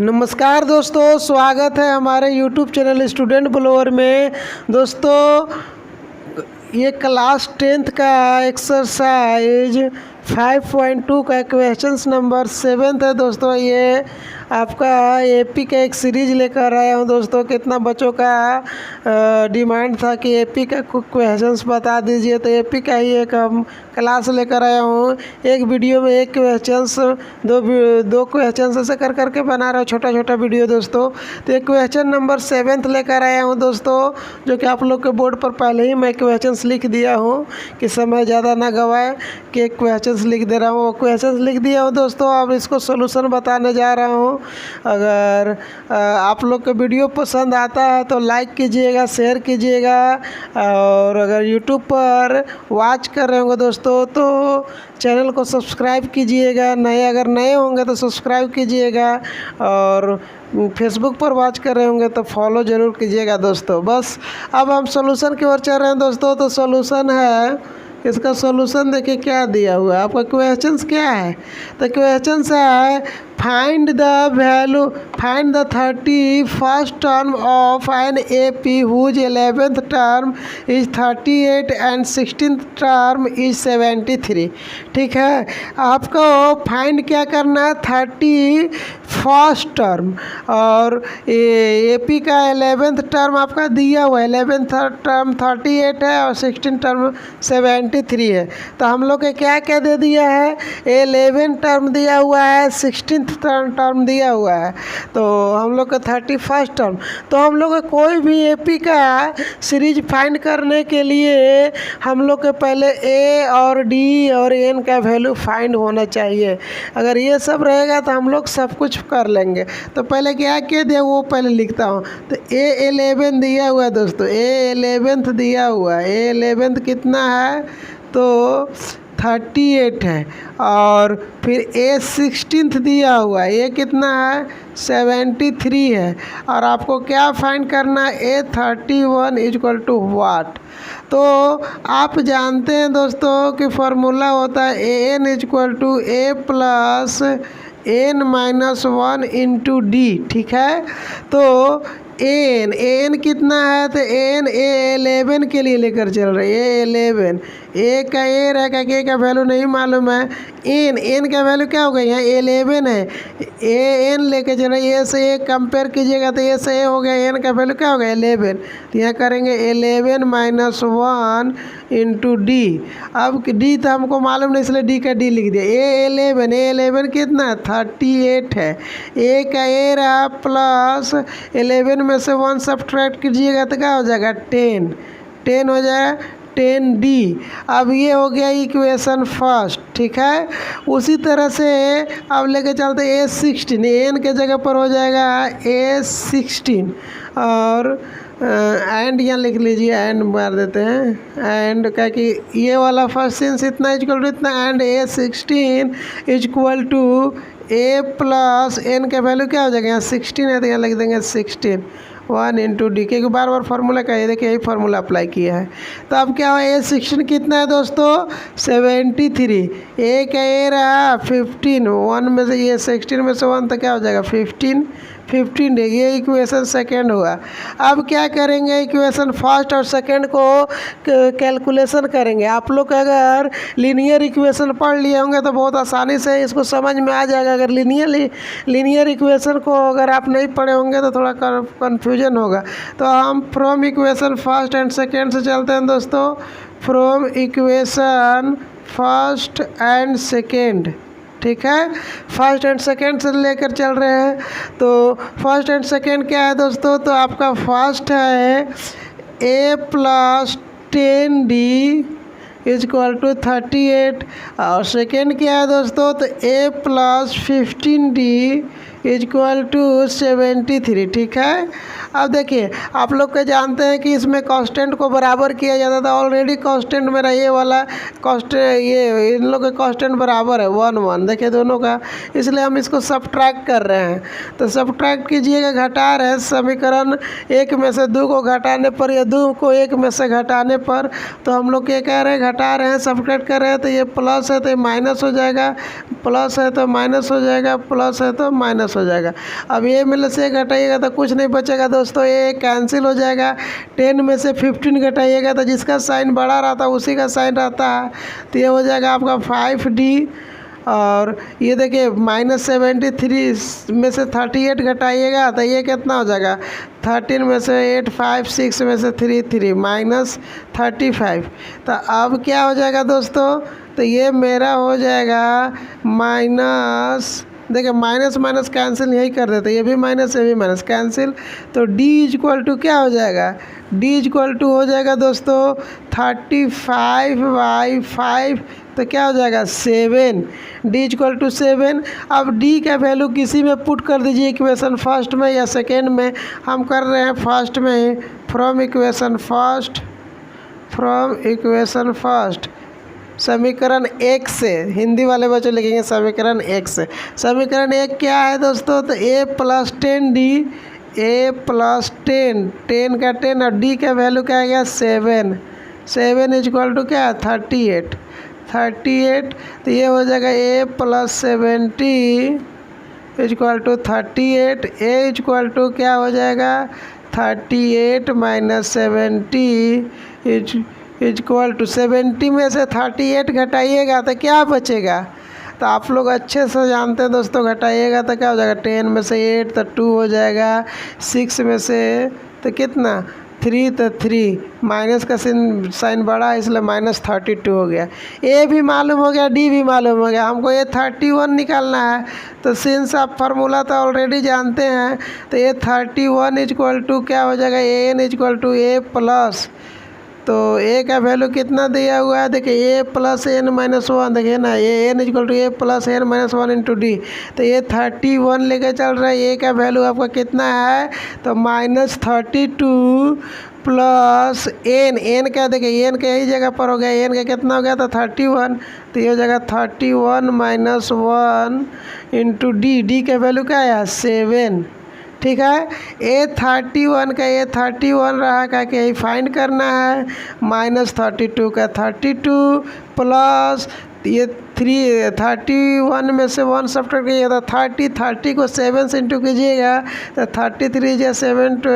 नमस्कार दोस्तों, स्वागत है हमारे YouTube चैनल स्टूडेंट ब्लोअर में। दोस्तों, ये क्लास 10th का एक्सरसाइज 5.2 का क्वेश्चंस नंबर 7 है। दोस्तों, ये आपका एपी का एक सीरीज लेकर आया हूँ। दोस्तों, कितना बच्चों का डिमांड था कि एपी का क्वेश्चंस बता दीजिए, तो एपी का ही एक हम क्लास लेकर आया हूँ। एक वीडियो में एक क्वेश्चंस दो क्वेश्चंस ऐसे कर करके बना रहा हूँ, छोटा छोटा वीडियो। दोस्तों, तो एक क्वेश्चन नंबर 7 लेकर आया हूँ दोस्तों, जो कि आप लोग के बोर्ड पर पहले ही मैं क्वेश्चंस लिख दिया हूँ कि समय ज़्यादा ना गवाए कि एक क्वेश्चंस लिख दे रहा हूँ। वो क्वेश्चंस लिख दिया हूँ दोस्तों। अब इसको सोल्यूशन बताने जा रहा हूँ। अगर आप लोग का वीडियो पसंद आता है तो लाइक कीजिएगा, शेयर कीजिएगा, और अगर यूट्यूब पर वॉच कर रहे होंगे दोस्तों तो चैनल को सब्सक्राइब कीजिएगा। अगर नए होंगे तो सब्सक्राइब कीजिएगा, और फेसबुक पर वॉच कर रहे होंगे तो फॉलो ज़रूर कीजिएगा दोस्तों। बस अब हम सॉल्यूशन की ओर चल रहे हैं दोस्तों। तो सॉल्यूशन है, इसका सॉल्यूशन देखिए क्या दिया हुआ है। आपका क्वेश्चंस क्या है? तो क्वेश्चंस है find the 31st term of an AP whose 11th term is 38 and 16th term is 73। ठीक है, आपको फाइंड क्या करना है? 31st टर्म, और AP का 11th टर्म आपका दिया हुआ है। 11th टर्म 38 है और 16th टर्म 73 है। तो हम लोग के क्या क्या दे दिया है? 11 टर्म दिया हुआ है, 16th टर्म दिया हुआ है, तो हम लोग का 31st टर्म। तो हम लोग कोई भी एपी का सीरीज फाइंड करने के लिए हम लोग के पहले ए और डी और एन का वैल्यू फाइंड होना चाहिए। अगर ये सब रहेगा तो हम लोग सब कुछ कर लेंगे। तो पहले क्या दिया वो पहले लिखता हूँ। तो A11 दिया हुआ है दोस्तों, A11 दिया हुआ है। A11 कितना है? तो 38 है। और फिर A16 दिया हुआ है, ये कितना है? 73 है। और आपको क्या फाइंड करना है? A31 इक्वल टू वाट? तो आप जानते हैं दोस्तों कि फार्मूला होता है AN equal to A plus N-1 into D. ठीक है, तो एन कितना है? तो एन A11 के लिए लेकर चल रहे हैं। A11 ए का ए रहेगा, के का वैल्यू नहीं मालूम है। एन का वैल्यू क्या होगा? यहाँ 11 है, एन लेके चल रहे हैं। ए से ए कंपेयर कीजिएगा तो ए से ए हो गया, एन का वैल्यू क्या होगा? 11। तो यहाँ करेंगे 11 माइनस 1 इंटू डी। अब डी तो हमको मालूम नहीं, इसलिए डी का डी लिख दिया। A11 कितना है? 38 है। ए का ए रहा प्लस 11 में से 1 सब्ट्रैक्ट कीजिएगा तो क्या हो जाएगा? 10 हो जाएगा, 10D। अब ये हो गया इक्वेशन फर्स्ट। ठीक है, उसी तरह से अब लेके चलते A16। एन के जगह पर हो जाएगा A16, और एंड यहाँ लिख लीजिए, एंड मार देते हैं। एंड क्या कि ये वाला फर्स्ट सेंस इतना इक्वल टू इतना, and A16 equal to A plus n का वैल्यू क्या हो जाएगा? यहाँ 16 है तो यहाँ लिख देंगे 16 1 इंटू डी, क्योंकि बार बार फार्मूला का ये देखिए, यही फार्मूला अप्लाई किया है। तो अब क्या हुआ? A16 कितना है दोस्तों? 73। ए का ए रहा 15, 1 में से ये 16 में से 1 तो क्या हो जाएगा? 15 ये इक्वेशन सेकंड हुआ। अब क्या करेंगे? इक्वेशन फर्स्ट और सेकंड को कैलकुलेशन करेंगे। आप लोग अगर लीनियर इक्वेशन पढ़ लिए होंगे तो बहुत आसानी से इसको समझ में आ जाएगा। अगर लीनियर इक्वेशन को अगर आप नहीं पढ़े होंगे तो थोड़ा कन्फ्यूजन होगा। तो हम from equation first and second से चलते हैं दोस्तों। From equation first and second, ठीक है, फर्स्ट एंड सेकेंड से लेकर चल रहे हैं। तो फर्स्ट एंड सेकेंड क्या है दोस्तों? तो आपका फर्स्ट है A plus 10D equal to 38, और सेकेंड क्या है दोस्तों? तो A plus 15D equal to 73। ठीक है, अब देखिए आप लोग के जानते हैं कि इसमें कांस्टेंट को बराबर किया जाता था। ऑलरेडी कांस्टेंट मेरा ये वाला कांस्टेंट, ये इन लोग का कांस्टेंट बराबर है 1 1, देखिए दोनों का, इसलिए हम इसको सब्ट्रैक्ट कर रहे हैं। तो सब्ट्रैक्ट कीजिएगा, घटा रहे हैं। समीकरण 1 में से 2 को घटाने पर या 2 को 1 में से घटाने पर, तो हम लोग क्या कह रहे हैं? घटा रहे हैं, सब्ट्रैक्ट कर रहे हैं। तो ये प्लस है तो ये माइनस हो जाएगा, प्लस है तो माइनस हो जाएगा, प्लस है तो माइनस माइनस हो जाएगा। अब ये में से घटाइएगा तो कुछ नहीं बचेगा दोस्तों, ये कैंसिल हो जाएगा। 10 में से 15 घटाइएगा तो जिसका साइन बड़ा रहता है उसी का साइन रहता है, तो ये हो जाएगा आपका 5D। और ये देखिए -73 में से 38 घटाइएगा तो ये कितना हो जाएगा, 13 में से 8 5 6 में से 3 3 -35। तो अब क्या हो जाएगा दोस्तों, तो ये मेरा हो जाएगा माइनस, देखिए माइनस माइनस कैंसिल यही कर देते, ये भी माइनस ये भी माइनस कैंसिल। तो D इक्वल टू क्या हो जाएगा, D इक्वल टू हो जाएगा दोस्तों 35/5, तो क्या हो जाएगा 7। D equal to 7। अब D का वैल्यू किसी में पुट कर दीजिए, इक्वेशन फर्स्ट में या सेकेंड में। हम कर रहे हैं फर्स्ट में ही, फ्रॉम इक्वेशन फर्स्ट समीकरण 1 से, हिंदी वाले बच्चे लिखेंगे समीकरण 1 से। समीकरण 1 क्या है दोस्तों, तो A + 10D, A + 10 का 10 और D का वैल्यू क्या आ गया 7 इक्वल टू क्या 38। तो ये हो जाएगा A + 70 equal to 38। A equal to क्या हो जाएगा 38 - 70 इक्वल टू 70 में से 38 घटाइएगा तो क्या बचेगा, तो आप लोग अच्छे से जानते हैं दोस्तों, घटाइएगा तो क्या हो जाएगा 10 में से 8 तो 2 हो जाएगा, 6 में से तो कितना 3 तो 3, माइनस का साइन बड़ा है इसलिए -32 हो गया। ए भी मालूम हो गया, डी भी मालूम हो गया, हमको ये 31 निकालना है। तो सिंस आप फार्मूला तो ऑलरेडी जानते हैं, तो ये 31 इक्वल टू क्या हो जाएगा n equal to a plus, तो ए का वैल्यू कितना दिया हुआ है, देखिए A + n - 1, देखिए ना, ये n equal to A + n - 1 into D, तो ये 31 लेकर चल रहा है। ए का वैल्यू आपका कितना है, तो -32 प्लस n का देखिए n का यही जगह पर हो गया, n का कितना हो गया था 31, तो ये हो जाएगा 31 - 1 इंटू डी का वैल्यू क्या है 7। ठीक है, A31 का A31 रहा का कि फाइंड करना है, -32 का 32 प्लस ये 31 में से 1 सब्ट्रैक्ट कीजिएगा तो 30 को 7 से इंटू कीजिएगा तो 33 या 7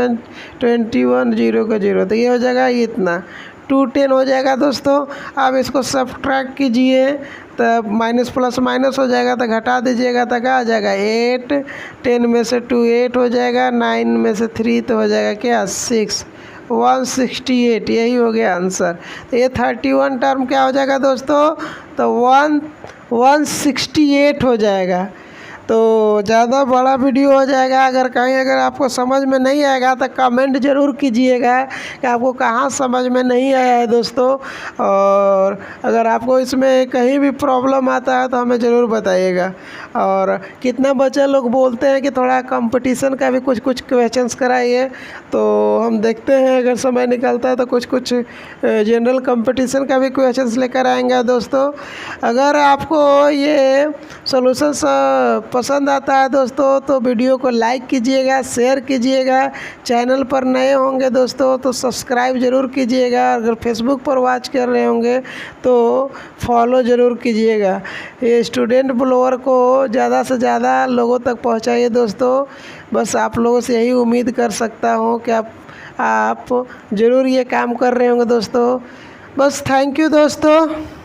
21 0 का 0, तो ये हो जाएगा इतना 210 हो जाएगा दोस्तों। अब इसको सब्ट्रैक्ट कीजिए तो माइनस प्लस माइनस हो जाएगा, तो घटा दीजिएगा तो क्या आ जाएगा 8, 10 में से 2 8 हो जाएगा, 9 में से 3 तो हो जाएगा क्या 6, 168, यही हो गया आंसर। तो ये 31 टर्म क्या हो जाएगा दोस्तों, तो 168 हो जाएगा। तो ज़्यादा बड़ा वीडियो हो जाएगा, अगर आपको समझ में नहीं आएगा तो कमेंट ज़रूर कीजिएगा कि आपको कहाँ समझ में नहीं आया है दोस्तों, और अगर आपको इसमें कहीं भी प्रॉब्लम आता है तो हमें ज़रूर बताइएगा। और कितना बच्चे लोग बोलते हैं कि थोड़ा कंपटीशन का भी कुछ क्वेश्चंस कराइए, तो हम देखते हैं अगर समय निकलता है तो कुछ जनरल कंपटीशन का भी क्वेश्चंस लेकर आएंगे दोस्तों। अगर आपको ये सॉल्यूशंस पसंद आता है दोस्तों तो वीडियो को लाइक कीजिएगा, शेयर कीजिएगा, चैनल पर नए होंगे दोस्तों तो सब्सक्राइब ज़रूर कीजिएगा, अगर फेसबुक पर वॉच कर रहे होंगे तो फॉलो ज़रूर कीजिएगा। ये स्टूडेंट ब्लोअर को ज़्यादा से ज़्यादा लोगों तक पहुंचाइए दोस्तों, बस आप लोगों से यही उम्मीद कर सकता हूं कि आप ज़रूर ये काम कर रहे होंगे दोस्तों। बस थैंक यू दोस्तों।